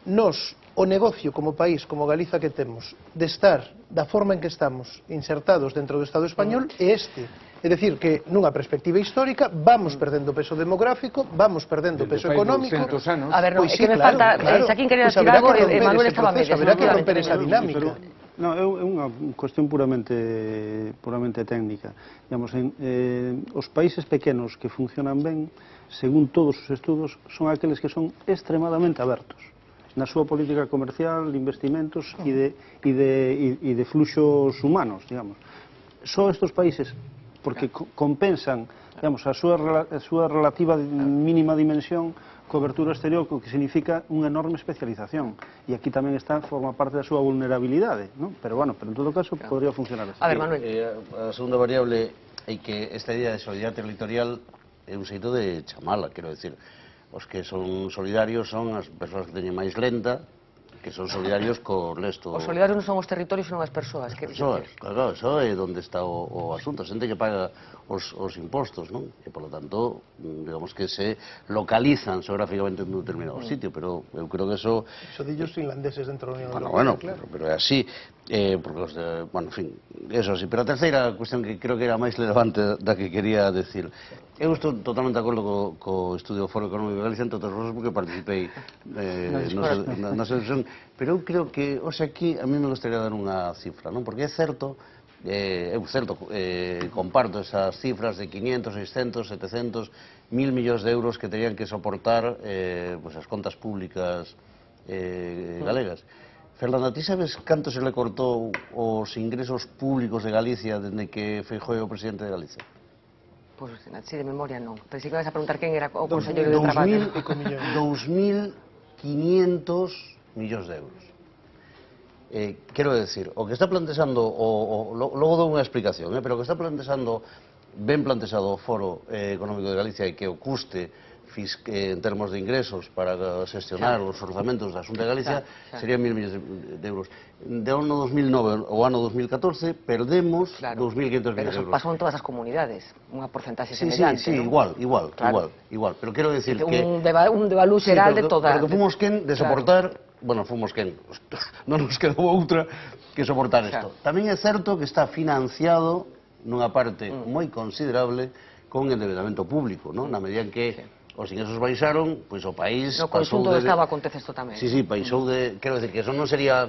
nós, o negocio como país, como Galiza que temos, de estar da forma en que estamos insertados dentro do Estado español, é este. É dicir, que nunha perspectiva histórica vamos perdendo peso demográfico, vamos perdendo peso económico. A ver, no, é que me falta, Xaquín quería decir algo e Manuel estaba a medias. Haberá que romper esa dinámica. Non, é unha cuestión puramente técnica. Digamos, os países pequenos que funcionan ben, según todos os estudos, son aqueles que son extremadamente abertos na súa política comercial, de investimentos e de fluxos humanos, digamos. Só estes países, porque compensan, digamos, a súa relativa mínima dimensión, cobertura exterior, o que significa unha enorme especialización. E aquí tamén forma parte da súa vulnerabilidade, non? Pero, bueno, en todo caso, podría funcionar así. A ver, Manuel. A segunda variable é que esta idea de solidaridade territorial é un xeito de chamala, quero decir. Os que son solidarios son as persoas que teñen máis lenta, que son solidarios co resto. Os solidarios non son os territorios, senón as persoas. Claro, eso é onde está o asunto. A xente que paga os impostos, non? E, polo tanto, digamos que se localizan geográficamente en un determinado sitio, pero eu creo que eso... Eso dillos finlandeses dentro da Unión Europea, bueno, claro. Pero é así, porque os de... Bueno, en fin, eso sí. Pero a terceira cuestión que creo que era máis relevante da que quería decir. Eu estou totalmente de acordo co estudio do Foro Económico de Galicia, entre outras cosas porque participei na sesión, pero eu creo que, hoxe aquí, a mí me gustaría dar unha cifra, non? Porque é certo, comparto esas cifras de 500, 600, 700, 1.000 millóns de euros que terían que soportar as contas públicas galegas. Fernando, ti sabes canto se le cortou os ingresos públicos de Galicia dende que Feijóo é o presidente de Galicia? Pois, así de memoria non. Pensei que ibas a preguntar quen era o conselleiro de Traballo. 2.500 millóns de euros. Quero decir, o que está plantexando, logo dou unha explicación, pero o que está plantexando, ben plantexado o Foro Económico de Galicia e que o custe en termos de ingresos para gestionar os orzamentos da Xunta de Galicia serían 1.000 millóns de euros. De ano 2009 ao ano 2014 perdemos 2.500 millóns de euros. Pero eso pasou en todas as comunidades, unha porcentaxe semellante. Sí, igual. Pero quero decir que... Un devalú xeral de toda... Pero que fomos quen de soportar... Bueno, fomos quen. Non nos quedou outra que soportar isto. Tamén é certo que está financiado nunha parte moi considerable con endebedamento público, non? Na medida en que os ingresos baixaron, pois o país... No conxunto do Estado acontece isto tamén. Sí, baixou de... Quero decir que eso non sería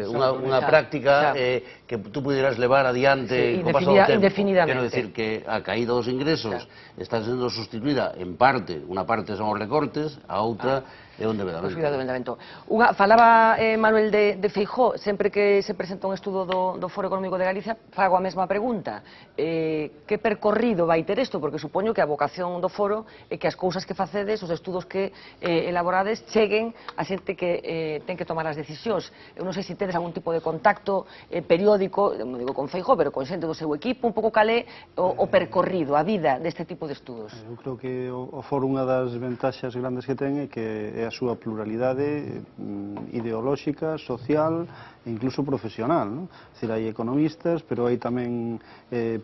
unha práctica que tú pudieras levar adiante co paso do tempo. Indefinidamente. Quero decir que a caída dos ingresos está sendo sustituída en parte, unha parte son os recortes, a outra é o endebedamento. Falaba Manuel de Feijóo, sempre que se presenta un estudo do Foro Económico de Galicia, fago a mesma pregunta. Que percorrido vai ter isto? Porque supoño que a vocación do Foro é que as cousas que facedes, os estudos que elaborades, cheguen a xente que ten que tomar as decisións. Eu non sei se tedes algún tipo de contacto periódico, non digo con Feijóo, pero con xente do seu equipo, un pouco calé o percorrido, a vida deste tipo de estudos. Eu creo que o Foro unha das ventaxas grandes que ten é que é a súa pluralidade ideolóxica, social e incluso profesional, non? É dicir, hai economistas, pero hai tamén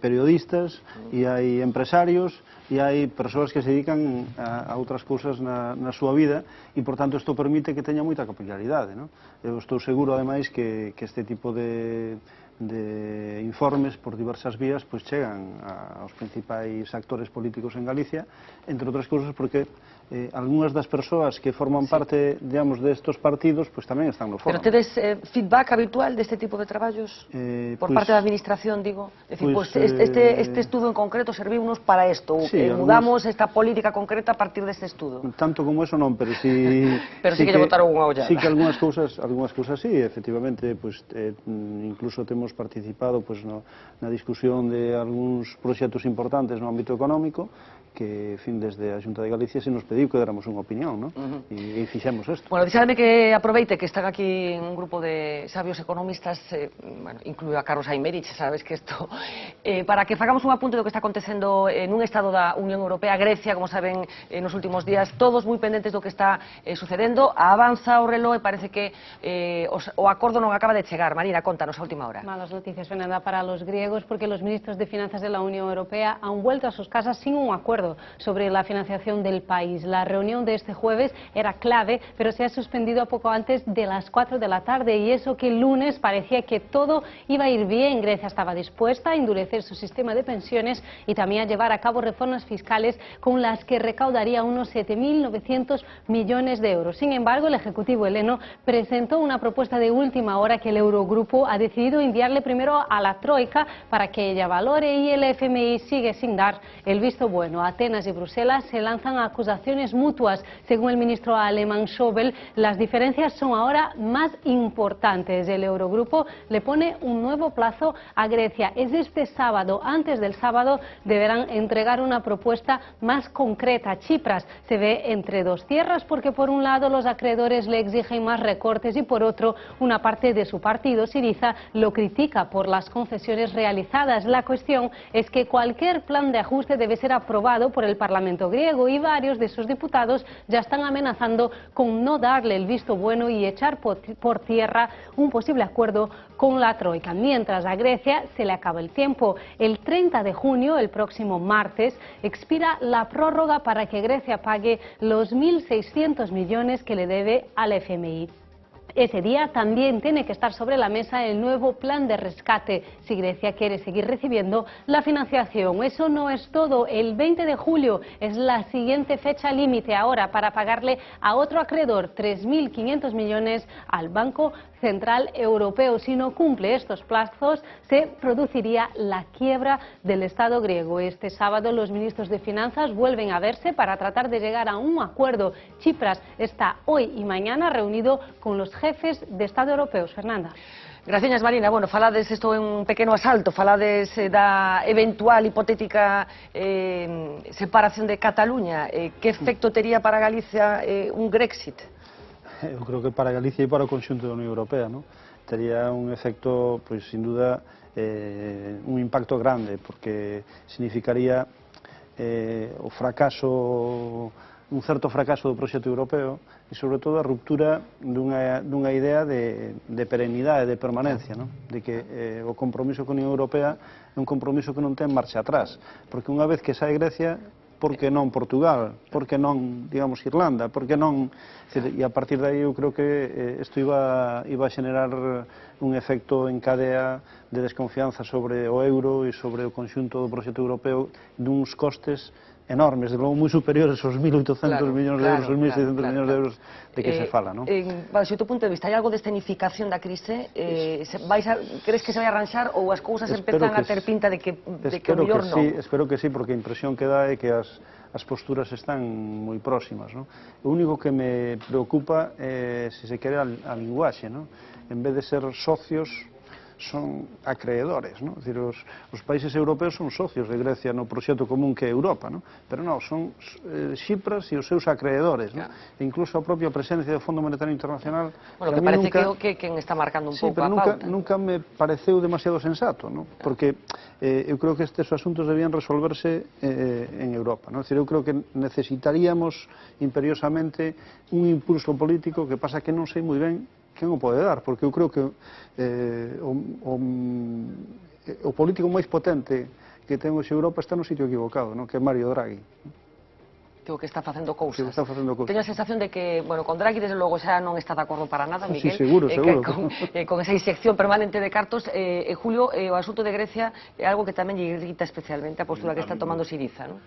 periodistas e hai empresarios e hai persoas que se dedican a outras cousas na súa vida e, por tanto, isto permite que teña moita capilaridade, non? Eu estou seguro, ademais, que este tipo de informes por diversas vías pois chegan aos principais actores políticos en Galicia, entre outras cousas porque algunhas das persoas que forman parte, digamos, destos partidos, pois tamén están no foro. Pero tedes feedback habitual deste tipo de traballos? Por parte da administración, digo? Este estudo en concreto serviunos para isto? Mudamos esta política concreta a partir deste estudo? Tanto como eso non, pero si... Pero sí que lle botaron unha ollada. Sí que algunhas cousas sí, efectivamente, incluso temos participado na discusión de algúns proxectos importantes no ámbito económico que, en fin, desde a Xunta de Galicia se nos pediu que déramos unha opinión, non? E fixemos isto. Bueno, díxame que aproveite que están aquí un grupo de sabios economistas, bueno, incluído a Carlos Aymerich, sabes que isto, para que fagamos un apunte do que está acontecendo nun estado da Unión Europea, Grecia, como saben, nos últimos días, todos moi pendentes do que está sucedendo, avanza o reloj e parece que o acordo non acaba de chegar. Marina, contanos a última hora. Malas noticias, Fernanda, para los griegos, porque los ministros de Finanzas de la Unión Europea han vuelto a sus casas sin un acuerdo sobre la financiación del país. La reunión de este jueves era clave, pero se ha suspendido poco antes de las 4 de la tarde, y eso que el lunes parecía que todo iba a ir bien. Grecia estaba dispuesta a endurecer su sistema de pensiones y también a llevar a cabo reformas fiscales con las que recaudaría unos 7.900 millones de euros. Sin embargo, el Ejecutivo heleno presentó una propuesta de última hora que el Eurogrupo ha decidido enviarle primero a la Troika para que ella valore, y el FMI sigue sin dar el visto bueno. Atenas y Bruselas se lanzan a acusaciones mutuas. Según el ministro alemán Schäuble, las diferencias son ahora más importantes. El Eurogrupo le pone un nuevo plazo a Grecia. Es este sábado. Antes del sábado deberán entregar una propuesta más concreta. Tsipras se ve entre dos tierras, porque por un lado los acreedores le exigen más recortes y por otro una parte de su partido, Syriza, lo critica por las concesiones realizadas. La cuestión es que cualquier plan de ajuste debe ser aprobado por el Parlamento griego, y varios de sus diputados ya están amenazando con no darle el visto bueno y echar por tierra un posible acuerdo con la Troika. Mientras a Grecia se le acaba el tiempo. El 30 de junio, el próximo martes, expira la prórroga para que Grecia pague los 1.600 millones que le debe al FMI. Ese día también tiene que estar sobre la mesa el nuevo plan de rescate, si Grecia quiere seguir recibiendo la financiación. Eso no es todo. El 20 de julio es la siguiente fecha límite ahora para pagarle a otro acreedor 3.500 millones al Banco Central Europeo. Si no cumple estos plazos, se produciría la quiebra del Estado griego. Este sábado los ministros de Finanzas vuelven a verse para tratar de llegar a un acuerdo. Tsipras está hoy y mañana reunido con los jefes de Estado europeos. Fernanda. Gracias, Marina. Bueno, falades isto en un pequeno asalto, falades da eventual hipotética separación de Cataluña. Que efecto tería para Galicia un Grexit? Eu creo que para Galicia e para o conxunto da Unión Europea, ¿no? Tería un efecto, pois, sin duda, un impacto grande, porque significaría o fracaso, un certo fracaso do proxecto europeo e, sobre todo, a ruptura dunha idea de perenidade, de permanencia, ¿no? De que o compromiso con a Unión Europea é un compromiso que non ten marcha atrás, porque unha vez que sae Grecia, por que non Portugal, por que non, digamos, Irlanda, por que non... E a partir de aí eu creo que isto iba a xenerar un efecto en cadea de desconfianza sobre o euro e sobre o conxunto do proxecto europeo duns costes enormes, de logo moi superiores aos 1.800 millóns de euros, aos 1.600 millóns de euros de que se fala, non? Baixo o teu punto de vista, hai algo de escenificación da crise? Crees que se vai arranxar ou as cousas empezan a ter pinta de que o mellor non? Espero que sí, porque a impresión que dá é que as posturas están moi próximas, non? O único que me preocupa é, se se quere, a linguaxe, non? En vez de ser socios, son acreedores, ¿no? Es decir, os países europeos son socios de Grecia no proxecto común que é Europa, ¿no? Pero non, son Tsipras e os seus acreedores, ¿no? E incluso a propia presencia do Fondo Monetario Internacional. Bueno, que parece que quen está marcando un pouco a pauta. Nunca me pareceu demasiado sensato, ¿no? Porque eu creo que estes asuntos debían resolverse en Europa, ¿no? Es decir, eu creo que necesitaríamos imperiosamente un impulso político, que pasa que non sei moi ben quen o pode dar, porque eu creo que o político máis potente que ten hoxe Europa está no sitio equivocado, non? Que é Mario Draghi. Que está facendo cousas. Teño a sensación de que, bueno, con Draghi desde logo xa non está de acordo para nada, Miguel. Sí, seguro. Con esa inyección permanente de cartos. Julio, o asunto de Grecia é algo que tamén lle irrita especialmente a postura que está tomando Syriza, non?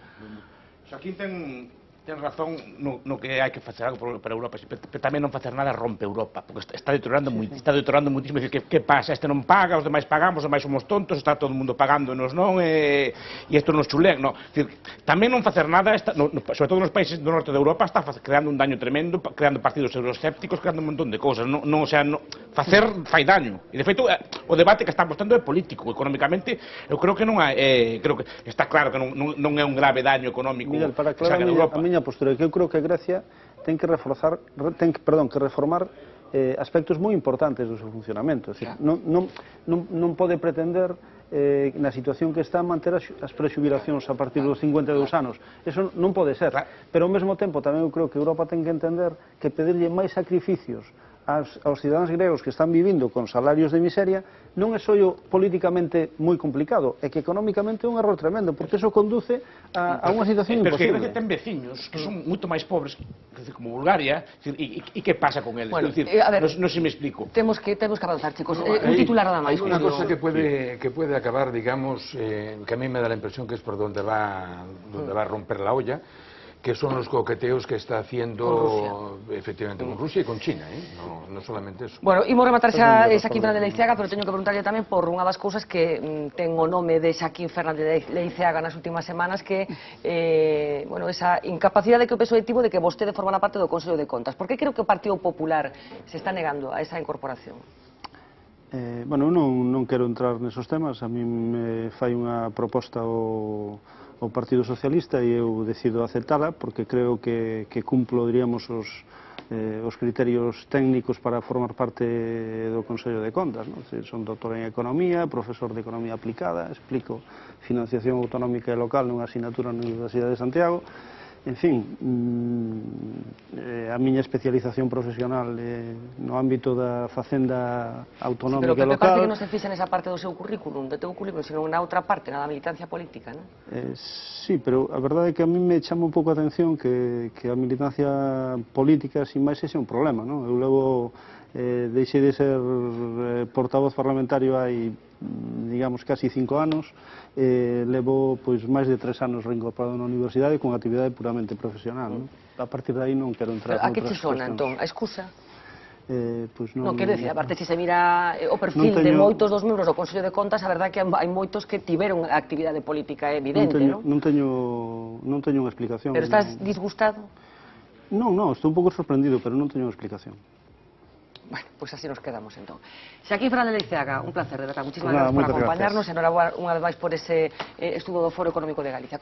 Aquí ten ten razón no que hai que facer algo para Europa, pero tamén non facer nada rompe Europa, porque está deteriorando muitísimo, dicir, que pasa, este non paga, os demais pagamos, os demais somos tontos, está todo o mundo pagándonos, non, e isto nos chulén, non, dicir, tamén non facer nada, sobre todo nos países do norte de Europa, está creando un daño tremendo, creando partidos euroscépticos, creando un montón de cousas, o sea, facer fai daño, e de feito, o debate que estamos tendo é político, económicamente, eu creo que non hai, creo que está claro que non é un grave daño económico, Miguel, para aclarar a miña postura, que eu creo que Grecia ten que reformar aspectos moi importantes do seu funcionamento. Non pode pretender na situación que está manter as prexubilacións a partir dos 52 anos. Eso non pode ser. Pero ao mesmo tempo tamén eu creo que Europa ten que entender que pedirlle máis sacrificios aos cidadáns gregos que están vivindo con salarios de miseria non é só políticamente moi complicado, é que económicamente é un error tremendo, porque eso conduce a unha situación imposible. Pero que Grecia ten veciños que son moito máis pobres, como Bulgaria, e que pasa con eles? Non se me explico. Temos que avanzar, chicos. Un titular nada máis. Hay una cosa que puede acabar, digamos, que a mí me da la impresión que es por donde va a romper la olla, que son los coqueteos que está haciendo efectivamente con Rusia y con China, no solamente eso. Bueno, imos rematar xa Xaquín Fernández de Leiceaga, pero teño que preguntarlle tamén por unha das cousas que ten o nome de Xaquín Fernández de Leiceaga nas últimas semanas, que bueno, esa incapacidade que o PSOE tivo de que vostede formara parte do Consello de Contas. Por que creo que o Partido Popular se está negando a esa incorporación? Bueno, non quero entrar nesos temas, a mí me fai unha proposta o Partido Socialista e eu decido aceptala porque creo que cumplo, diríamos, os criterios técnicos para formar parte do Consello de Contas. Son doutor en Economía, profesor de Economía Aplicada, explico financiación autonómica e local nunha asignatura na Universidade de Santiago. En fin, a miña especialización profesional no ámbito da facenda autonómica local... Pero que parece que non se fixa nesa parte do seu currículum, sino na outra parte, na da militancia política, non? Sí, pero a verdade é que a mí me chama un pouco a atención que a militancia política, sin máis, sexa un problema, non? Eu levo, deixei de ser portavoz parlamentario hai, digamos, casi 5 anos, levo máis de 3 anos reincorporado na universidade con actividade puramente profesional. A partir de aí non quero entrar noutras cuestións. A que che sona, entón? A excusa? Non, quero dicir, aparte, se mira o perfil de moitos dos membros do Consello de Contas, a verdade é que hai moitos que tiveron actividade política evidente, non? Non teño unha explicación. Pero estás disgustado? Non, estou un pouco sorprendido, pero non teño unha explicación. Bueno, pues así nos quedamos entón. Xaquín Fernández de Leiceaga, un placer, de verdad. Muchísimas gracias por acompañarnos. Enhorabuena unha vez máis por ese estudo do Foro Económico de Galicia.